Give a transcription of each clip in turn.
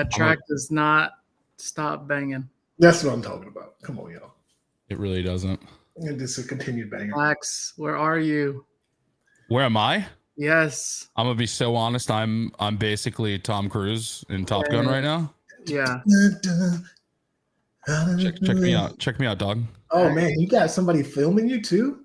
That track does not stop banging. That's what I'm talking about. Come on, y'all. It really doesn't. And just a continued banger. Max, where are you? Where am I? Yes. I'm gonna be so honest. I'm basically Tom Cruise in Top Gun right now. Yeah. Check me out. Check me out, dog. Oh man, you got somebody filming you too?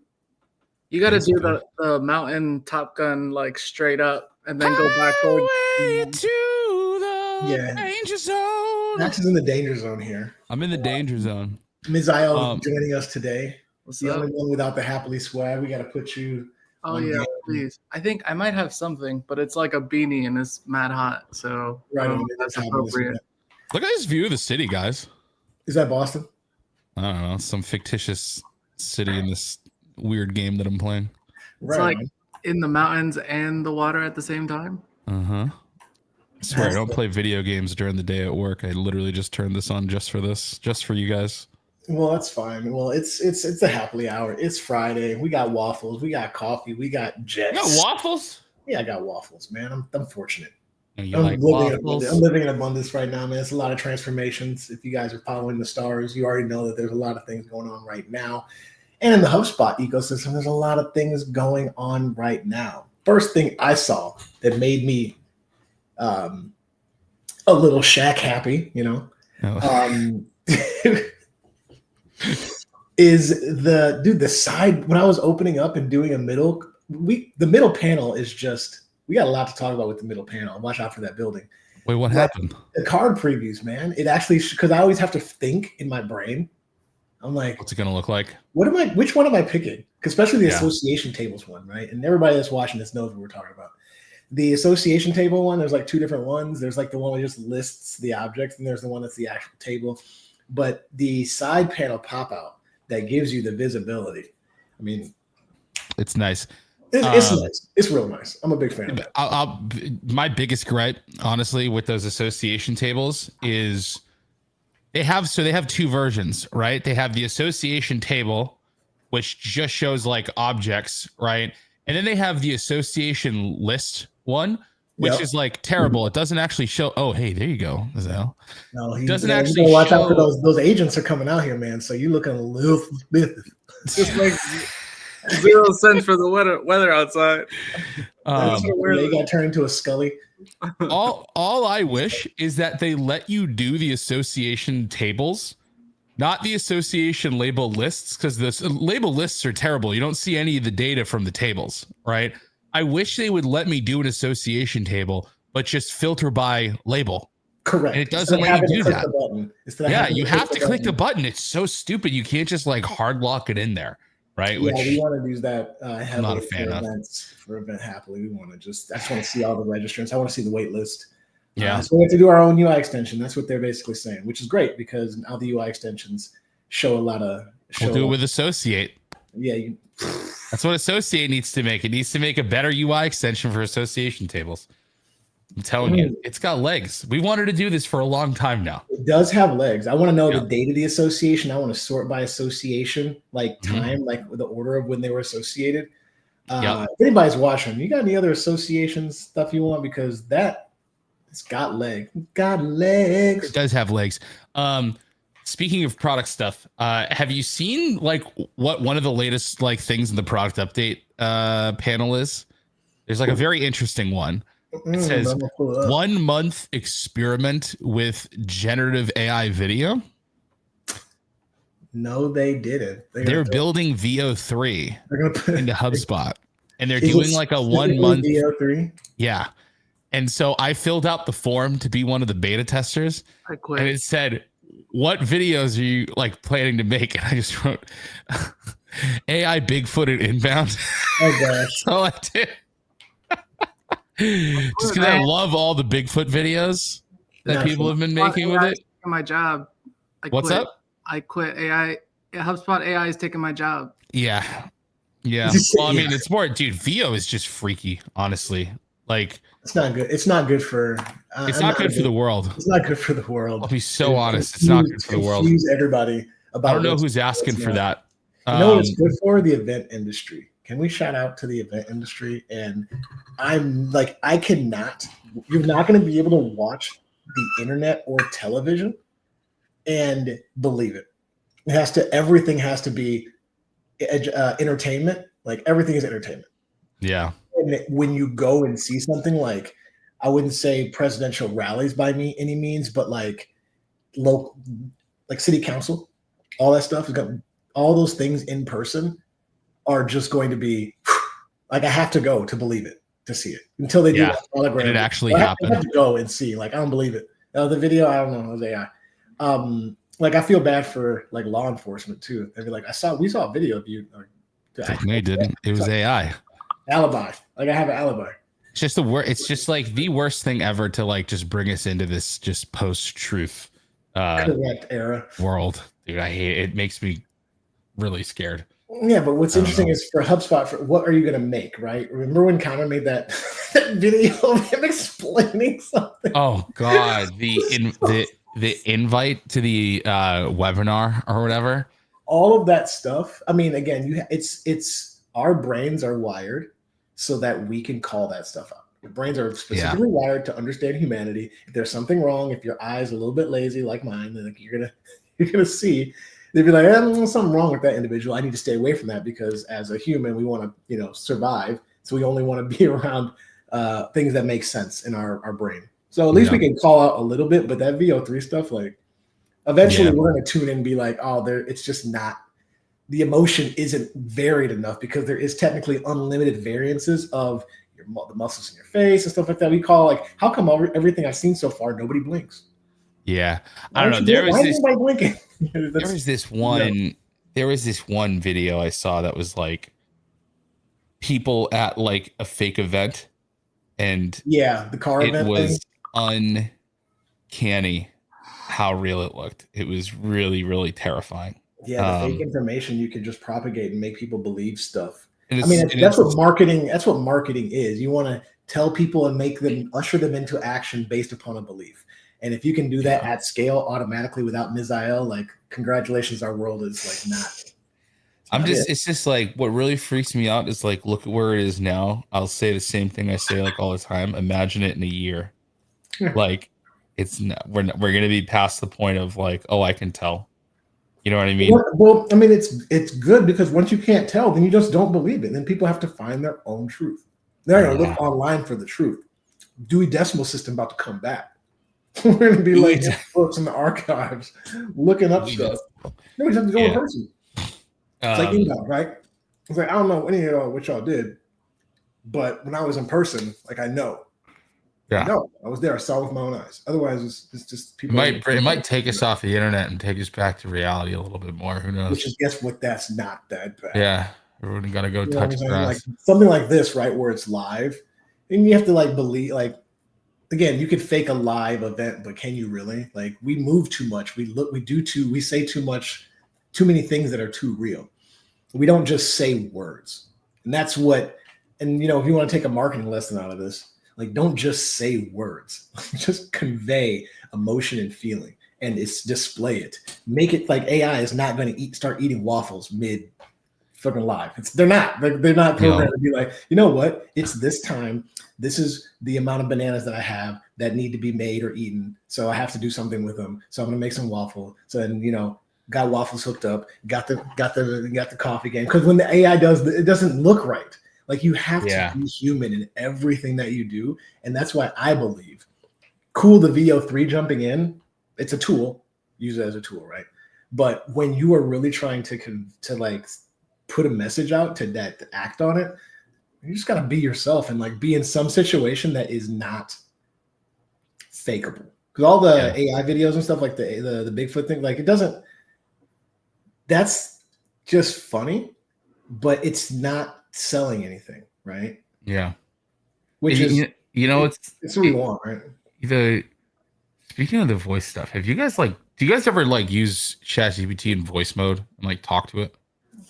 You got to do the mountain Top Gun like straight up and then go backward. To the danger zone. Max is in the danger zone here. I'm in the danger zone. Mizael joining us today. What's the up? only one without the happily swag. We got to put you. Oh yeah, please. I think I might have something, but it's like a beanie and it's mad hot, so right on. That's appropriate. Look at this view of the city, guys. Is that Boston? I don't know, some fictitious city in this weird game that I'm playing. It's like in the mountains and the water at the same time. I swear I don't play video games during the day at work. I literally just turned this on just for this, just for you guys. Well, that's fine. Well, it's the happily hour. It's Friday. We got waffles. We got coffee. We got jets. You got waffles? Yeah, I got waffles, man. I'm fortunate. I'm living in abundance right now, man. It's a lot of transformations. If you guys are following the stars, you already know that there's a lot of things going on right now. And in the HubSpot ecosystem, there's a lot of things going on right now. First thing I saw that made me a little shack happy, you know, is the side when I was opening up and doing the middle panel is just, we got a lot to talk about with the middle panel. Watch out for that building. Wait, what happened? The card previews, man. It actually, because I always have to think in my brain. I'm like, what's it gonna look like? Which one am I picking? Especially the association tables one, right? And everybody that's watching this knows what we're talking about. The association table one, there's like two different ones. There's like the one that just lists the objects, and there's the one that's the actual table. But the side panel pop out that gives you the visibility. I mean, it's nice. It's nice. It's real nice. I'm a big fan of it. My biggest gripe, honestly, with those association tables is they have two versions, right? They have the association table, which just shows like objects, right? And then they have the association list one, which is like terrible. It doesn't actually show. Oh, hey, there you go, Zell. No, he doesn't actually watch out for those agents are coming out here, man. So you looking a little bit. Just like 0 cents for the weather outside. They got turned into a Scully. All I wish is that they let you do the association tables, not the association label lists, because the label lists are terrible. You don't see any of the data from the tables, right? I wish they would let me do an association table, but just filter by label. Correct. And it doesn't let you do that. Yeah, you have to click the button. It's so stupid. You can't just like hard lock it in there. Right, yeah, we want to use that heavily I'm not a fan for event happily. We want to I just want to see all the registrants. I want to see the wait list. Yeah. So we have to do our own UI extension. That's what they're basically saying, which is great because now the UI extensions show a lot of. We'll do it with Associate. Yeah, that's what Associate needs to make. It needs to make a better UI extension for association tables. I'm telling you, it's got legs. We wanted to do this for a long time now. It does have legs. I want to know the date of the association. I want to sort by association, like time, like the order of when they were associated. If anybody's watching, you got any other association stuff you want? Because it's got legs. Got legs. It does have legs. Speaking of product stuff, have you seen like what one of the latest like things in the product update panel is? There's like a very interesting one. It says 1 month experiment with generative AI video. No, they didn't. They're building VO3 into HubSpot, and they're doing like a 1 month VO3. Yeah, and so I filled out the form to be one of the beta testers, and it said, "What videos are you like planning to make?" And I just wrote, "AI Bigfoot and inbound." Oh gosh, that's all I did. Just because I love all the Bigfoot videos that people have been making with it. My job. What's up? I quit AI. HubSpot AI is taking my job. Yeah. Well, I mean, it's more, dude. VO is just freaky, honestly. Like, it's not good. It's not good for. It's not good for the world. It's not good for the world. I'll be so honest. It's not good for the world. Confuse everybody about. I don't know who's asking for that. You know what it's good for? The event industry. Can we shout out to the event industry? And I'm like, I cannot. You're not going to be able to watch the internet or television and believe it. Everything has to be entertainment. Like everything is entertainment. Yeah. And when you go and see something like, I wouldn't say presidential rallies by any means, but like local, like city council, all that stuff, all those things in person are just going to be like, I have to go to believe it, to see it until they do that hologram. Did it actually happen? I have to go and see. Like, I don't believe it. The video, I don't know, it was AI. Like, I feel bad for like law enforcement too. They'd be like, we saw a video of you. They didn't. It was AI. Alibi. Like, I have an alibi. It's just it's just like the worst thing ever to like just bring us into this just post-truth correct era world. Dude, I hate it. It makes me really scared. Yeah, but what's interesting is for HubSpot, what are you going to make, right? Remember when Connor made that video of him explaining something? Oh God, the invite to the webinar or whatever. All of that stuff. I mean, again, it's our brains are wired so that we can call that stuff out. Your brains are specifically wired to understand humanity. If there's something wrong, if your eye's a little bit lazy like mine, then you're gonna see. They'd be like, there's something wrong with that individual. I need to stay away from that because as a human, we want to, survive. So we only want to be around things that make sense in our brain. So at least we can call out a little bit, but that VO3 stuff, like eventually we're going to tune in and be like, it's just not, the emotion isn't varied enough because there is technically unlimited variances of the muscles in your face and stuff like that. We call like, how come everything I've seen so far, nobody blinks? Yeah. I don't know. There was this one video I saw that was like people at like a fake event, and the car event. It was uncanny how real it looked. It was really, really terrifying. Yeah, the fake information you can just propagate and make people believe stuff. I mean, that's what marketing is. You want to tell people and usher them into action based upon a belief. And if you can do that at scale automatically without Misael, like, congratulations, our world is like not. It's just like what really freaks me out is like, look at where it is now. I'll say the same thing I say like all the time. Imagine it in a year. Like, it's not, we're going to be past the point of like, oh, I can tell. You know what I mean? Well, I mean, it's good because once you can't tell, then you just don't believe it. And then people have to find their own truth. They're going to look online for the truth. Dewey Decimal System about to come back. We're going to be like books in the archives looking up stuff. Nobody's have to go in person. It's like inbound, right? It's like, I don't know any of what y'all did, but when I was in person, like, I know. Yeah. No, I was there. I saw with my own eyes. Otherwise, it's just people. It might take us off the internet and take us back to reality a little bit more. Who knows? Which is, guess what? That's not that bad. Yeah. We're going to go touch grass. Like, something like this, right, where it's live, and you have to like believe, like, again, you could fake a live event, but can you really? Like, we move too much. We say too much, too many things that are too real. We don't just say words. And that's what, and if you want to take a marketing lesson out of this, like, don't just say words, just convey emotion and feeling and display it. Make it like AI is not going to start eating waffles mid fucking live. They're not programmed to be like, you know what? It's this time. This is the amount of bananas that I have that need to be made or eaten. So I have to do something with them. So I'm gonna make some waffle. So then, got waffles hooked up, got the coffee game. Because when the AI does, it doesn't look right. Like, you have to be human in everything that you do. And that's why I believe the VO3 jumping in, it's a tool, use it as a tool, right? But when you are really trying to like put a message out to act on it, you just got to be yourself and like be in some situation that is not fakeable. Because all the AI videos and stuff, like the Bigfoot thing, like, it doesn't, that's just funny, but it's not selling anything, right? Yeah. Which is, it's what we want, right? Speaking of the voice stuff, have you guys do you guys ever like use ChatGPT in voice mode and like talk to it?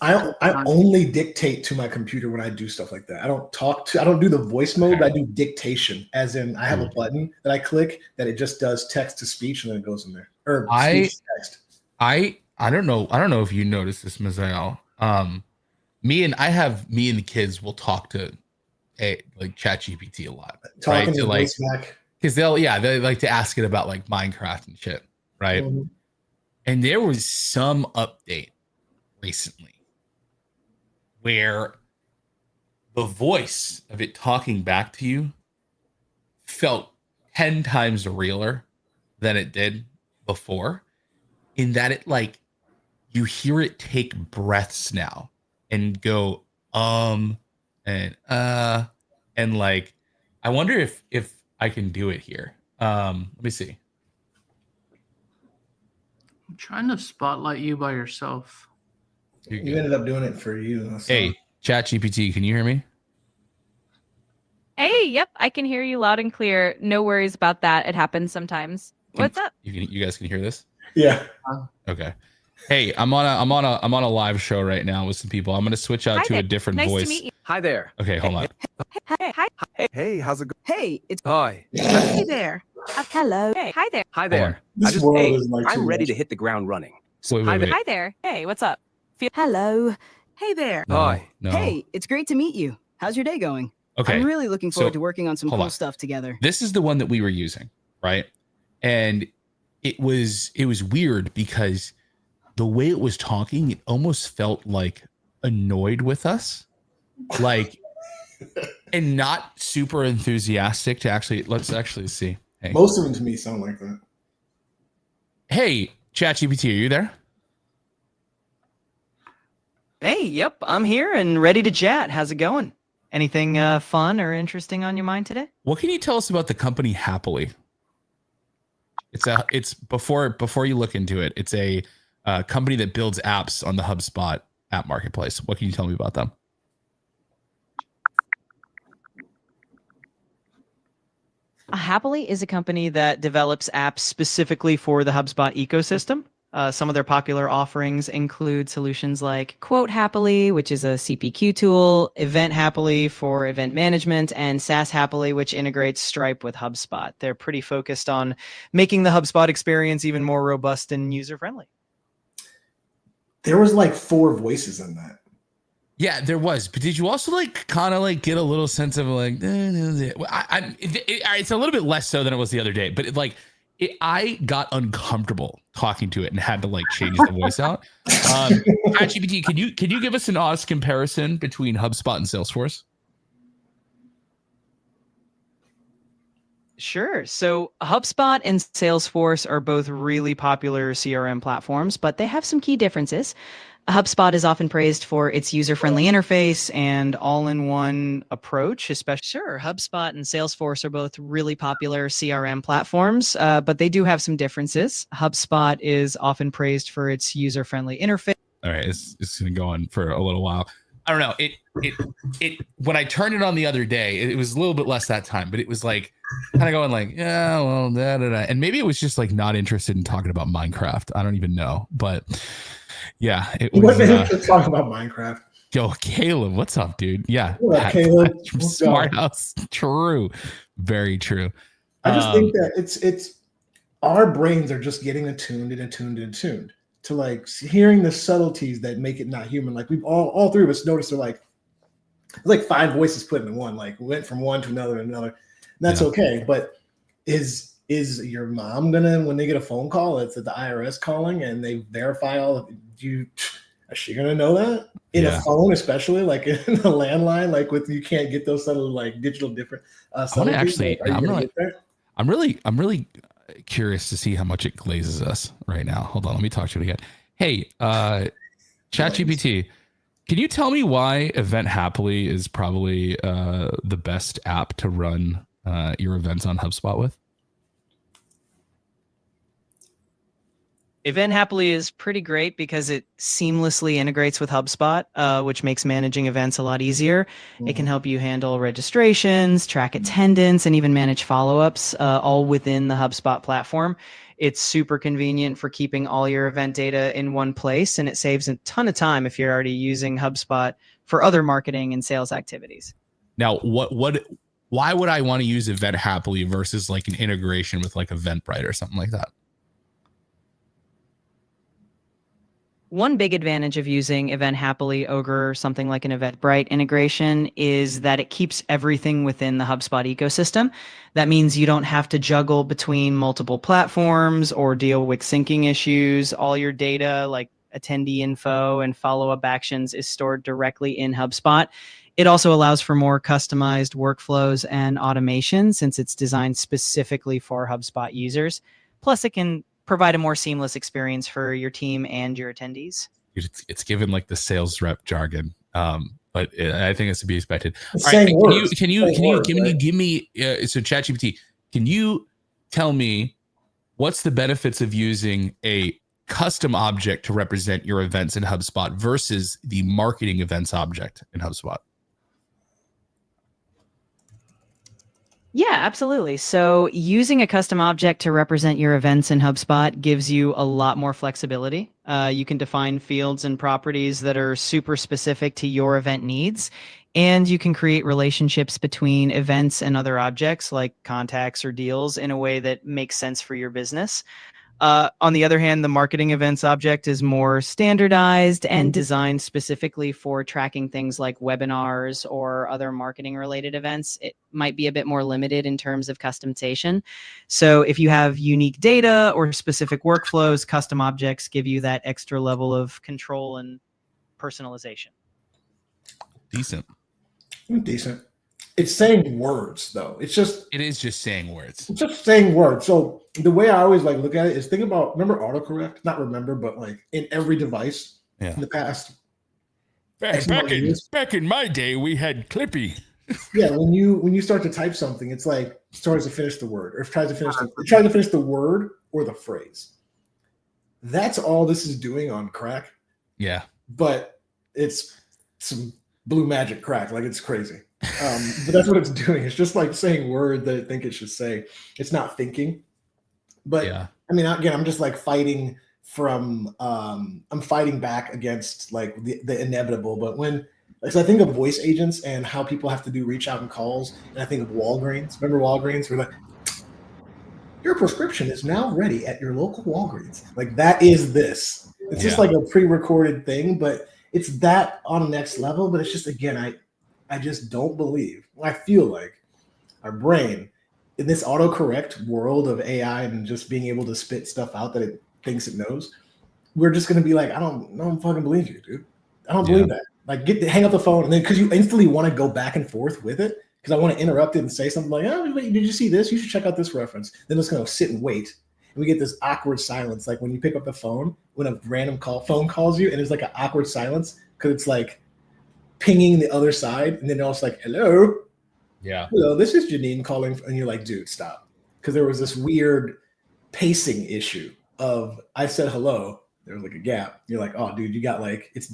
I only dictate to my computer when I do stuff like that. I don't do the voice mode, but I do dictation, as in I have a button that I click that it just does text to speech and then it goes in there. Or speech to text. I don't know if you noticed this, Misael. Me and the kids will talk to like ChatGPT a lot. Talking right? to voice back. because they like to ask it about like Minecraft and shit, right? Mhm. And there was some update recently where the voice of it talking back to you felt 10 times realer than it did before, in that it like you hear it take breaths now and go and like I wonder if I can do it here. Let me see. I'm trying to spotlight you by yourself. You ended up doing it for you. Hey, ChatGPT, can you hear me? Hey, yep, I can hear you loud and clear. No worries about that. It happens sometimes. What's up? You guys can hear this? Yeah. Okay. Hey, I'm on a live show right now with some people. I'm gonna switch out to a different nice voice. to meet you. Hi there. Okay, hold on. Hey, how's it going? Hey, it's Hi. hey there. Hello. Hey, hi there. Hi there. This world is like I'm too ready much. to hit the ground running. Wait. Hi there. Hey, what's up? Hello. Hey there. No, Hi. No. Hey, it's great to meet you. How's your day going? Okay. I'm really looking forward So, to working on some hold cool on. stuff together. This is the one that we were using, right? And it was weird because the way it was talking, it almost felt like annoyed with us, like, and not super enthusiastic to actually. Let's actually see. Hey, Most of them to me sound like that. hey, ChatGPT, are you there? Hey, yep, I'm here and ready to chat. How's it going? Anything fun or interesting on your mind today? What can you tell us about the company Hapily? It's before you look into it. It's a company that builds apps on the HubSpot app marketplace. What can you tell me about them? Hapily is a company that develops apps specifically for the HubSpot ecosystem. Some of their popular offerings include solutions like Quote Happily, which is a CPQ tool, Event Happily for event management, and SaaS Happily, which integrates Stripe with HubSpot. They're pretty focused on making the HubSpot experience even more robust and user-friendly. There was like 4 voices in that. Yeah, there was. But did you also like kind of like get a little sense of like, it's a little bit less so than it was the other day, but I got uncomfortable talking to it and had to like change the voice out. ChatGPT, can you give us an honest comparison between HubSpot and Salesforce? Sure. So HubSpot and Salesforce are both really popular CRM platforms, but they have some key differences. HubSpot is often praised for its user-friendly interface and all-in-one approach, especially. Sure, HubSpot and Salesforce are both really popular CRM platforms, but they do have some differences. HubSpot is often praised for its user-friendly interface. All right, it's going to go on for a little while. I don't know. It when I turned it on the other day, it was a little bit less that time, but it was like kind of going like, yeah, well, da, da, da. And maybe it was just like not interested in talking about Minecraft. I don't even know, but yeah, it was. Talking about Minecraft. Yo, Caleb, what's up, dude? Yeah, What up, Caleb? from Smart House. True, very true. I just think that it's our brains are just getting attuned to like hearing the subtleties that make it not human. Like we've all 3 of us noticed, they're like, it's like 5 voices put into one. Like we went from one to another and another. And that's okay. But is your mom gonna, when they get a phone call, it's at the IRS calling and they verify all of you? Is she gonna know that in a phone, especially like in a landline, like with you can't get those subtle like digital different. I'm really curious to see how much it glazes us right now. Hold on, let me talk to it again. Hey, ChatGPT, can you tell me why Event Happily is probably the best app to run your events on HubSpot with? Event Happily is pretty great because it seamlessly integrates with HubSpot, which makes managing events a lot easier. It can help you handle registrations, track attendance, and even manage follow-ups, all within the HubSpot platform. It's super convenient for keeping all your event data in one place, and it saves a ton of time if you're already using HubSpot for other marketing and sales activities. Now, why would I want to use Event Happily versus like an integration with like Eventbrite or something like that? One big advantage of using Event Happily, Ogre, or something like an Eventbrite integration is that it keeps everything within the HubSpot ecosystem. That means you don't have to juggle between multiple platforms or deal with syncing issues. All your data, like attendee info and follow-up actions, is stored directly in HubSpot. It also allows for more customized workflows and automation since it's designed specifically for HubSpot users. Plus, it can provide a more seamless experience for your team and your attendees. It's given like the sales rep jargon, but I think it's to be expected. It's All right, saying words. can you give me so ChatGPT? Can you tell me what's the benefits of using a custom object to represent your events in HubSpot versus the marketing events object in HubSpot? Yeah, absolutely. So using a custom object to represent your events in HubSpot gives you a lot more flexibility. You can define fields and properties that are super specific to your event needs. And you can create relationships between events and other objects like contacts or deals in a way that makes sense for your business. On the other hand, the marketing events object is more standardized and designed specifically for tracking things like webinars or other marketing related events. It might be a bit more limited in terms of customization. So if you have unique data or specific workflows, custom objects give you that extra level of control and personalization. Decent. Decent. It's saying words though. It is just saying words. It's just saying words. So the way I always like look at it is think about, remember autocorrect? Not remember, but like in every device in the past. Back in my day, we had Clippy. Yeah, when you start to type something, it's like it tries to finish the word, or it tries to finish the word or the phrase. That's all this is doing on crack. Yeah. But it's some blue magic crack, like it's crazy. But that's what it's doing. It's just like saying word that I think it should say. It's not thinking. But yeah. I mean, again, I'm just like fighting from I'm fighting back against like the inevitable. But when like, so I think of voice agents and how people have to do reach out and calls, and I think of Walgreens. Remember Walgreens? We're like, your prescription is now ready at your local Walgreens. Like that is this. It's just like a pre-recorded thing, but it's that on the next level. But it's just, again, I just don't believe. I feel like our brain in this autocorrect world of AI and just being able to spit stuff out that it thinks it knows, we're just going to be like, I don't fucking believe you, dude. I don't believe that. Like hang up the phone. And then because you instantly want to go back and forth with it, because I want to interrupt it and say something like, oh, wait, did you see this? You should check out this reference. Then it's going to sit and wait. And we get this awkward silence. Like when you pick up the phone, when a random phone calls you, and there's like an awkward silence because it's like pinging the other side. And then it's like, hello. Yeah. Hello, this is Janine calling. And you're like, dude, stop. Because there was this weird pacing issue of I said hello. There was like a gap. You're like, oh, dude, you got like, it's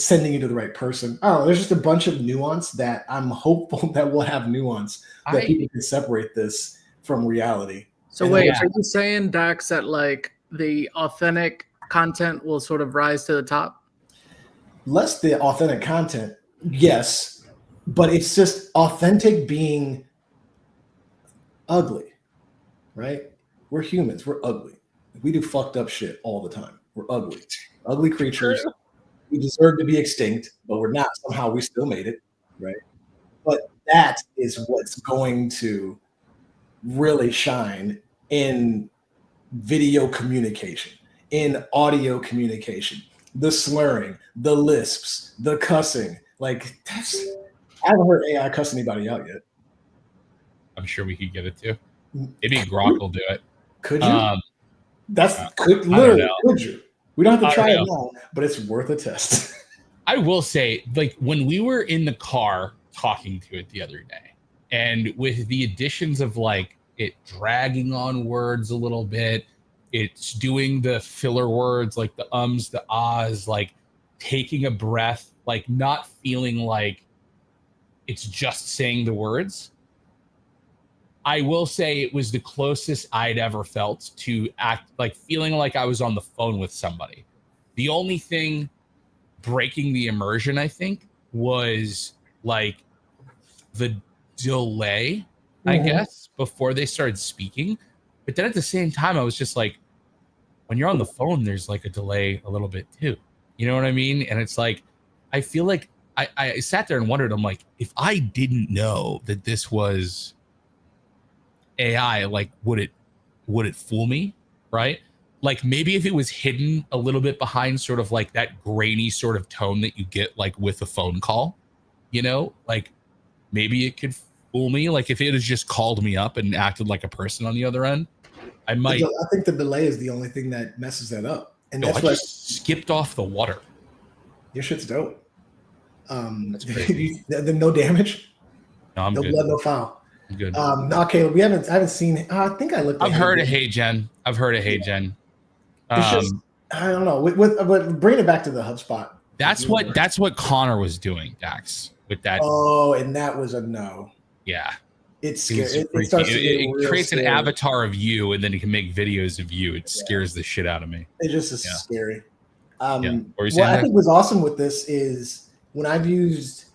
sending you to the right person. I don't know. There's just a bunch of nuance that I'm hopeful that we'll have nuance that people can separate this from reality. So wait, are you saying, Dax, that like the authentic content will sort of rise to the top? Less the authentic content, yes, but it's just authentic being ugly, right? We're humans. We're ugly. We do fucked up shit all the time. We're ugly. Ugly creatures. We deserve to be extinct, but we're not. Somehow we still made it, right? But that is what's going to really shine in video communication, in audio communication, the slurring, the lisps, the cussing. Like I haven't heard AI cuss anybody out yet. I'm sure we could get it to. Maybe Grok will do it. Could you? Could you? We don't have to try it now, but it's worth a test. I will say, like when we were in the car talking to it the other day, and with the additions of like it dragging on words a little bit, it's doing the filler words like the ums, the ahs, like taking a breath, like not feeling like it's just saying the words. I will say it was the closest I'd ever felt to act like feeling like I was on the phone with somebody. The only thing breaking the immersion, I think, was like the delay, I guess, before they started speaking. But then at the same time, I was just like, when you're on the phone, there's like a delay a little bit too. You know what I mean? And it's like, I feel like I sat there and wondered, I'm like, if I didn't know that this was AI, like, would it fool me? Right? Like maybe if it was hidden a little bit behind sort of like that grainy sort of tone that you get like with a phone call, you know, like maybe it could fool me. Like if it has just called me up and acted like a person on the other end, I might. I think the delay is the only thing that messes that up. And No, that's I just skipped off the water. Your shit's dope. That's crazy. No damage. No, I'm No good. blood, no foul. I'm good. No, Caleb, I haven't seen. I think I looked. I've heard of Hey Jen. It's just I don't know. With bringing it back to the HubSpot. That's what Connor was doing, Dax, with that. Oh, and that was a no. Yeah. It's scary. It creates an avatar of you, and then it can make videos of you. It scares the shit out of me. It just is scary. What I think was awesome with this is when I've used,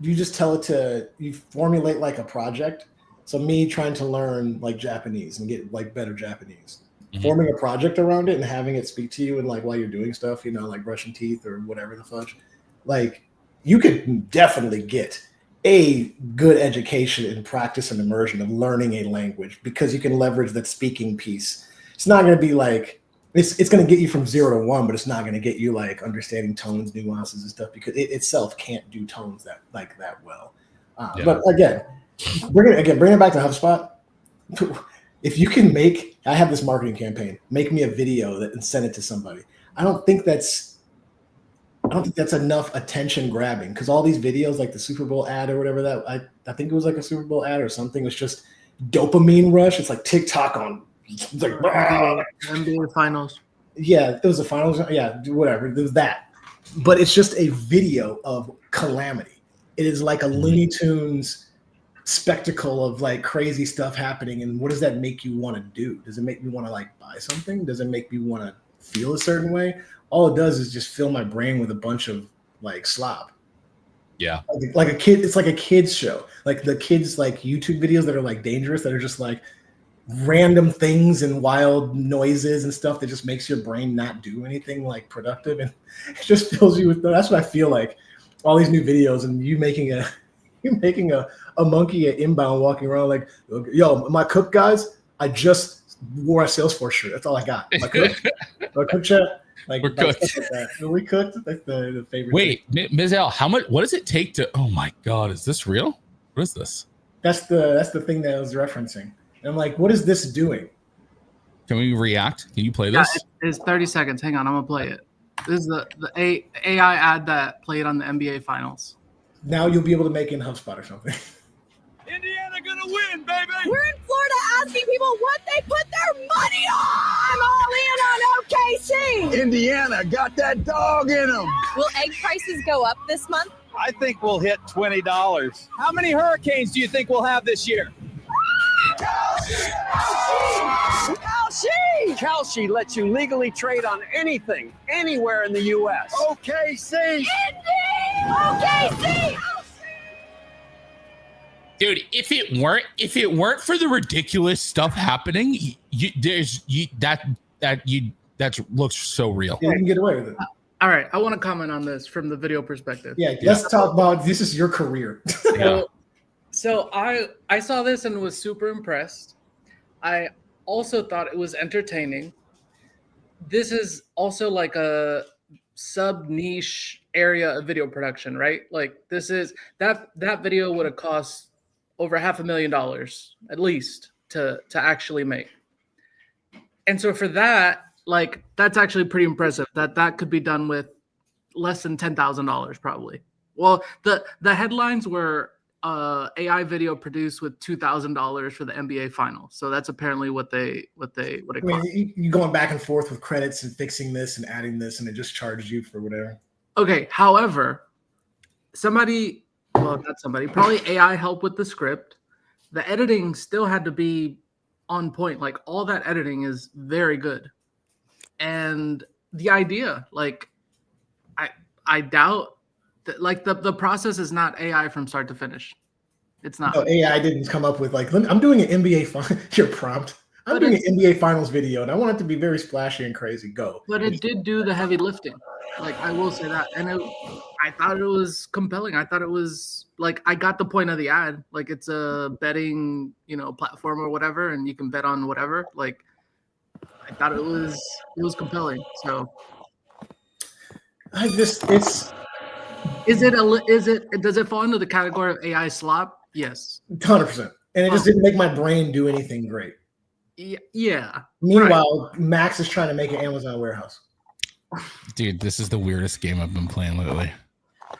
you just tell it to, you formulate like a project. So me trying to learn like Japanese and get like better Japanese, forming a project around it and having it speak to you and like while you're doing stuff, you know, like brushing teeth or whatever the fudge, like you could definitely get a good education and practice and immersion of learning a language because you can leverage that speaking piece. It's not going to be like, it's going to get you from 0 to 1, but it's not going to get you like understanding tones, nuances, and stuff because it itself can't do tones that well. But again, bring it back to HubSpot. If you can I have this marketing campaign. Make me a video and send it to somebody. I don't think that's enough attention grabbing because all these videos, like the Super Bowl ad or whatever that I think it was like a Super Bowl ad or something, was just dopamine rush. It's like TikTok on. It's like NBA finals. Yeah, it was the finals. Yeah, whatever. It was that, but it's just a video of calamity. It is like a Looney Tunes spectacle of like crazy stuff happening. And what does that make you want to do? Does it make me want to like buy something? Does it make me want to feel a certain way? All it does is just fill my brain with a bunch of like slop. Yeah, like a kid. It's like a kid's show. Like the kids like YouTube videos that are like dangerous. That are just like random things and wild noises and stuff that just makes your brain not do anything like productive, and it just fills you with. That's what I feel like. All these new videos and you making a monkey at inbound walking around like, yo, am I cooked, guys? I just wore a Salesforce shirt. That's all I got. Am I cooked? Am I cooked, chat? Like we're cooked. Are we cooked? That's the favorite. Wait, Ms. L, what does it take to? Oh my God, is this real? What is this? That's the thing that I was referencing. And I'm like, what is this doing? Can we react? Can you play this? It's 30 seconds. Hang on, I'm gonna play it. This is the AI ad that played on the NBA finals. Now you'll be able to make it in HubSpot or something. Indiana gonna win, baby! We're in Florida asking people what they put their money on! I'm all in on OKC! Indiana got that dog in them! Will egg prices go up this month? I think we'll hit $20. How many hurricanes do you think we'll have this year? Kalshi lets you legally trade on anything, anywhere in the U.S. OKC! Indy! OKC! Dude, if it weren't for the ridiculous stuff happening, that looks so real. Yeah, you can get away with it. All right, I want to comment on this from the video perspective. Yeah, let's talk about this is your career. So I saw this and was super impressed. I also thought it was entertaining. This is also like a sub niche area of video production, right? Like this is that video would have cost over $500,000 at least to actually make. And so for that, like that's actually pretty impressive that could be done with less than $10,000 probably. Well, the headlines were AI video produced with $2,000 for the NBA finals. So that's apparently what it cost. I mean, you going back and forth with credits and fixing this and adding this, and it just charges you for whatever. Okay. However, probably AI helped with the script. The editing still had to be on point. Like all that editing is very good. And the idea, like I doubt like the process is not AI from start to finish. It's not. No, AI didn't come up with like, I'm doing an NBA your prompt. I'm doing an NBA Finals video, and I want it to be very splashy and crazy. Go. But it did do the heavy lifting. Like, I will say that. And I thought it was compelling. I thought it was, like, I got the point of the ad. Like, it's a betting, platform or whatever, and you can bet on whatever. Like, I thought it was compelling. So Does it fall into the category of AI slop? Yes. 100%. And it just didn't make my brain do anything great. Yeah. Meanwhile, right. Max is trying to make an Amazon warehouse. Dude, this is the weirdest game I've been playing lately.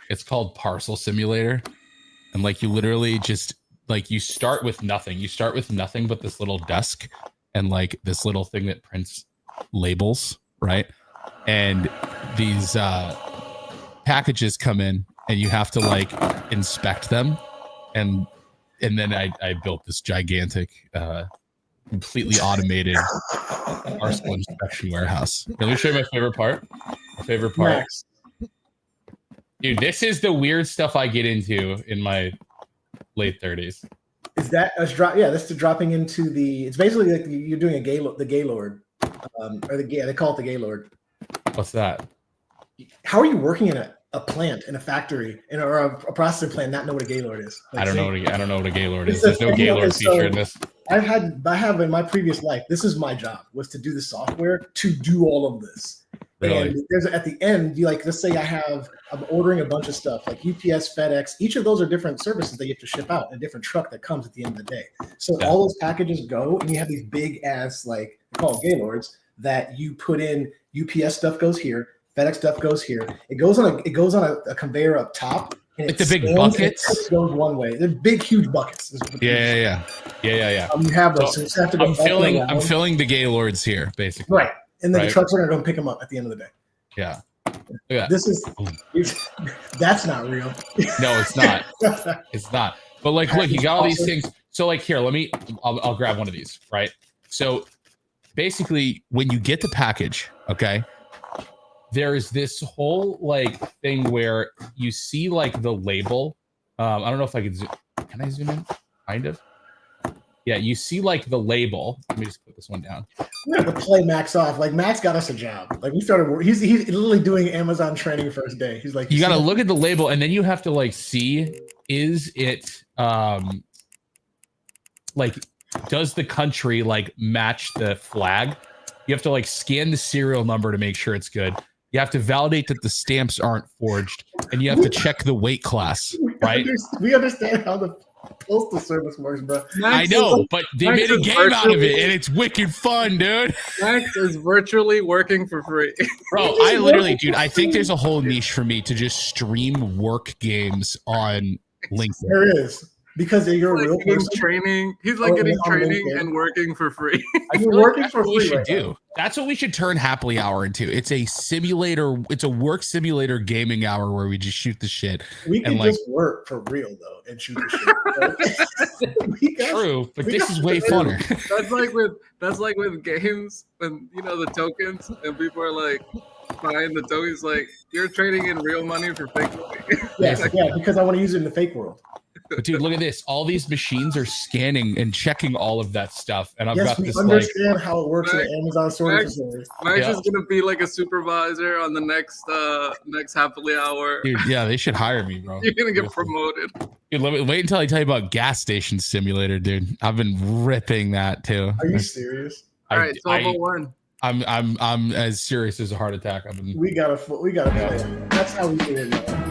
It's called Parcel Simulator. And like you literally just like you start with nothing. You start with nothing but this little desk and like this little thing that prints labels, right? And these packages come in and you have to like inspect them. And then I built this gigantic completely automated parcel inspection warehouse. Let me show you my favorite part. My favorite part. Max. Dude, this is the weird stuff I get into in my late 30s. Is that a drop? Yeah, that's the dropping into the. It's basically like you're doing the Gaylord, they call it the Gaylord. What's that? How are you working in a plant, in a factory, or a processing plant, not know what a Gaylord is? Like, I don't know what a Gaylord is. There's no Gaylord feature in this. I have in my previous life. This is my job, was to do the software to do all of this. Really? And there's at the end, you like, let's say I'm ordering a bunch of stuff like UPS, FedEx. Each of those are different services that you have to ship out, a different truck that comes at the end of the day. So all those packages go, and you have these big ass, like, called Gaylords, that you put in. UPS stuff goes here, FedEx stuff goes here. It goes on a conveyor up top. And like the big buckets goes one way. They're big, huge buckets. Yeah. You have those. So have to go I'm filling the Gaylords here, basically. Right. And then the trucks are going to go pick them up at the end of the day. Yeah. That's not real. No, it's not. It's not. But like, look, you got all these things. So like here, I'll grab one of these, right? So basically when you get the package, okay, there's this whole like thing where you see like the label. I don't know if I can I zoom in? Kind of. Yeah, you see like the label. Let me just put this one down. We have to play Max off. Like Max got us a job. Like we started. He's literally doing Amazon training first day. He's like, you got to look at the label, and then you have to like see, is it like, does the country like match the flag? You have to like scan the serial number to make sure it's good. You have to validate that the stamps aren't forged, and you have to check the weight class, right? We understand how the postal service works, bro. I know, but they made a game out of it, and it's wicked fun, dude. Max is virtually working for free. Bro, I literally, dude, I think there's a whole niche for me to just stream work games on LinkedIn. There is. Because you're a real person. Training. He's like getting training and working for free. You're working for free. We should do. That's what we should turn Hapily Hour into. It's a simulator. It's a work simulator gaming hour where we just shoot the shit. We can just work for real though and shoot the shit. True, but this is way funner. That's like with games and the tokens and people are like buying the tokens. Like you're trading in real money for fake money. Yeah, because I want to use it in the fake world. But dude, look at this. All these machines are scanning and checking all of that stuff. And I've got this understand how it works in the Amazon sorting facility. Max is gonna be like a supervisor on the next Hapily Hour. Dude, yeah, they should hire me, bro. You're gonna get promoted. Dude, wait until I tell you about Gas Station Simulator, dude. I've been ripping that too. Are you serious? All right, 1201. I'm as serious as a heart attack. We gotta play. That's how we do it, y'all.